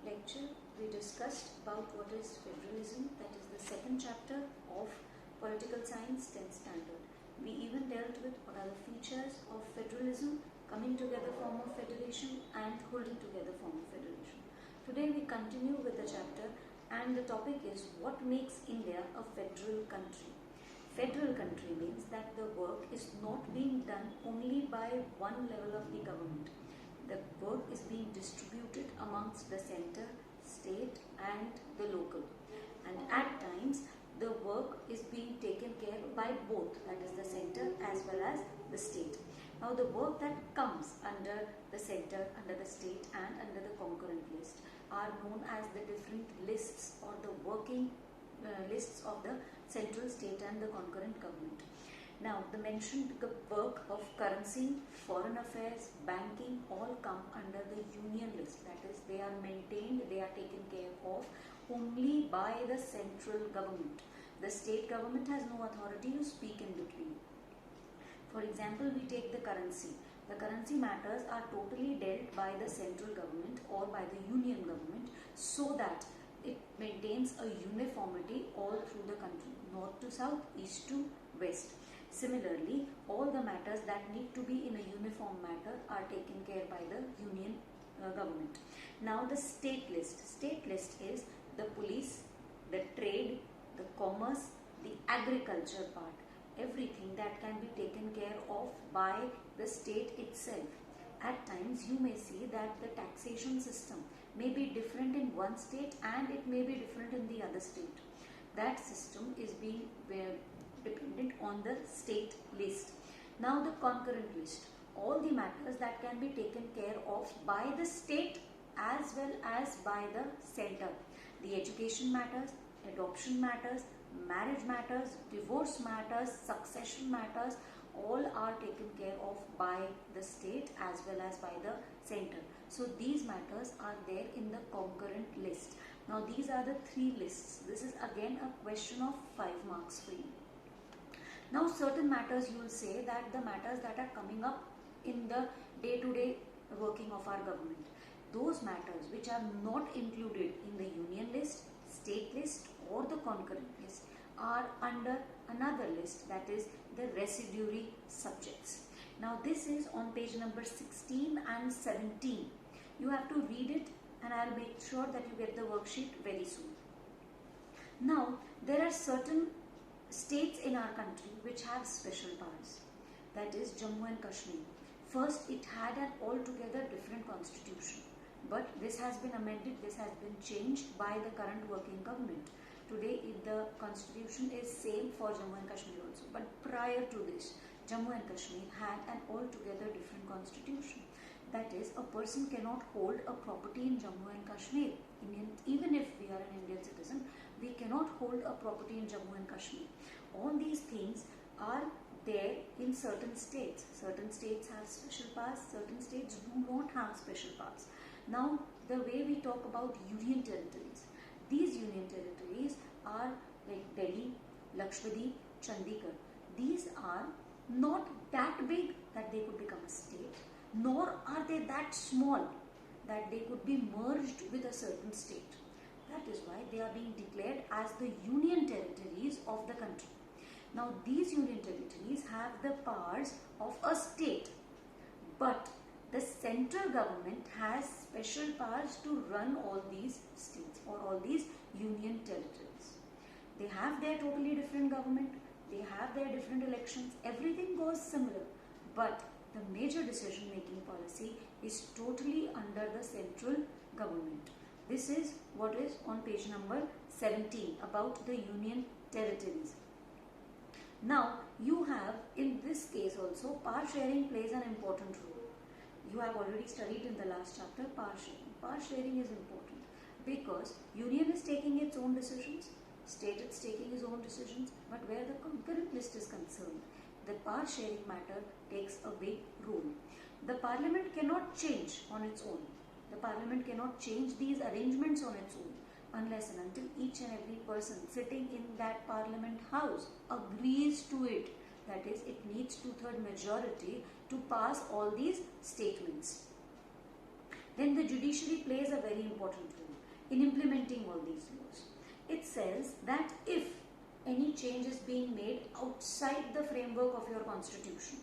lecture, we discussed about what is federalism, that is the second chapter of political science 10th standard. We even dealt with what are the features of federalism, coming together form of federation and holding together form of federation. Today we continue with the chapter and the topic is what makes India a federal country. Federal country means that the work is not being done only by one level of the government. The work is being distributed amongst the center, state and the local. And at times the work is being taken care by both, that is the center as well as the state. Now the work that comes under the center, under the state and under the concurrent list are known as the different lists or the working lists of the central, state and the concurrent government. Now the mentioned work of currency, foreign affairs, banking all come under the union list, that is they are maintained, they are taken care of only by the central government. The state government has no authority to speak in between. For example, we take the currency. The currency matters are totally dealt by the central government or by the union government so that it maintains a uniformity all through the country, north to south, east to west. Similarly, all the matters that need to be in a uniform manner are taken care by the union government. Now the state list. State list is the police, the trade, the commerce, the agriculture part. Everything that can be taken care of by the state itself. At times you may see that the taxation system may be different in one state and it may be different in the other state. That system is being dependent on the state list. Now the concurrent list. All the matters that can be taken care of by the state as well as by the center. The education matters, adoption matters, marriage matters, divorce matters, succession matters, all are taken care of by the state as well as by the center. So these matters are there in the concurrent list. Now these are the three lists. This is again a question of 5 marks for you. Now certain matters you will say that the matters that are coming up in the day-to-day working of our government. Those matters which are not included in the union list, state list or the concurrent list are under another list, that is the residuary subjects. Now this is on page number 16 and 17. You have to read it and I will make sure that you get the worksheet very soon. Now there are certain states in our country which have special powers, that is Jammu and Kashmir. First it had an altogether different constitution, but this has been amended, this has been changed by the current working government. Today the constitution is same for Jammu and Kashmir also, but prior to this Jammu and Kashmir had an altogether different constitution. That is, a person cannot hold a property in Jammu and Kashmir. Even if we are an Indian citizen, we cannot hold a property in Jammu and Kashmir. All these things are there in certain states. Certain states have special powers, certain states do not have special powers. Now the way we talk about union territories, these union territories are like Delhi, Lakshadweep, Chandigarh. These are not that big that they could become a state, nor are they that small that they could be merged with a certain state. That is why they are being declared as the union territories of the country. Now these union territories have the powers of a state, but the central government has special powers to run all these states or all these union territories. They have their totally different government, they have their different elections, everything goes similar, but the major decision making policy is totally under the central government. This is what is on page number 17 about the union territories. Now you have in this case also power sharing plays an important role. You have already studied in the last chapter power sharing. Power sharing is important because union is taking its own decisions, state is taking its own decisions, but where the concurrent list is concerned, the power sharing matter takes a big role. The parliament cannot change on its own. The parliament cannot change these arrangements on its own unless and until each and every person sitting in that parliament house agrees to it. That is, it needs 2/3 majority to pass all these statements. then the judiciary plays a very important role in implementing all these laws. It says that if any change is being made outside the framework of your constitution,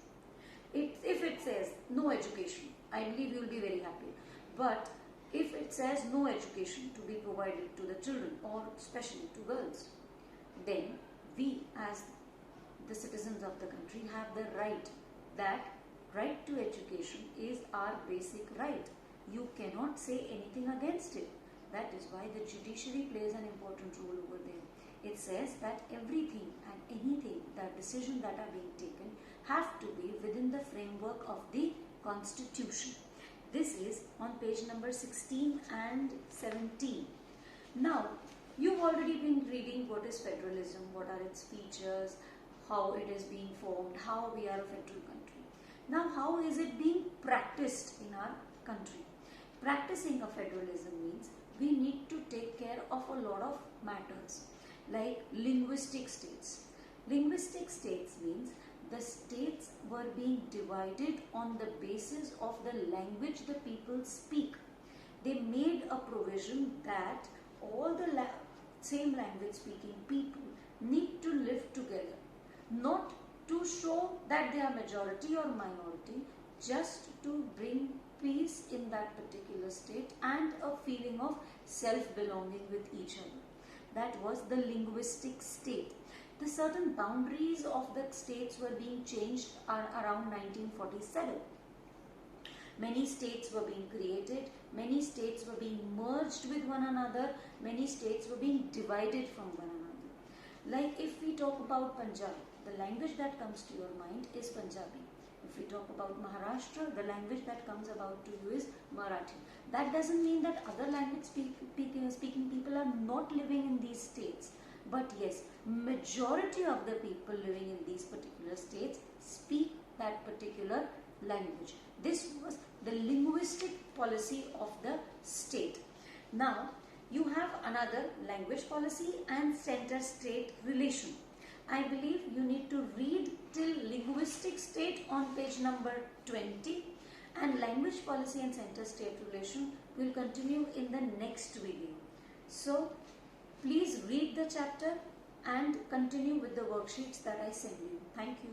if it says no education, I believe you will be very happy. But if it says no education to be provided to the children, or especially to girls, then we as the citizens of the country have the right, that right to education is our basic right. You cannot say anything against it. That is why the judiciary plays an important role over there. It says that everything and anything, that decisions that are being taken have to be within the framework of the constitution. This is on page number 16 and 17. Now, you've already been reading what is federalism, what are its features, how it is being formed, how we are a federal country. Now, how is it being practiced in our country? Practicing a federalism means we need to take care of a lot of matters, like linguistic states. Linguistic states means the states were being divided on the basis of the language the people speak. They made a provision that all the same language speaking people need to live together, not to show that they are majority or minority, just to bring peace in that particular state and a feeling of self-belonging with each other. That was the linguistic state. The certain boundaries of the states were being changed around 1947. Many states were being created, many states were being merged with one another, many states were being divided from one another. Like if we talk about Punjab, the language that comes to your mind is Punjabi. If we talk about Maharashtra, the language that comes about to you is Marathi. That doesn't mean that other language speaking people are not living in these states. But yes, majority of the people living in these particular states speak that particular language. This was the linguistic policy of the state. Now, you have another language policy and center-state relation. I believe you need to read till linguistic state on page number 20, and language policy and center-state relation will continue in the next video. So, please read the chapter and continue with the worksheets that I send you. Thank you.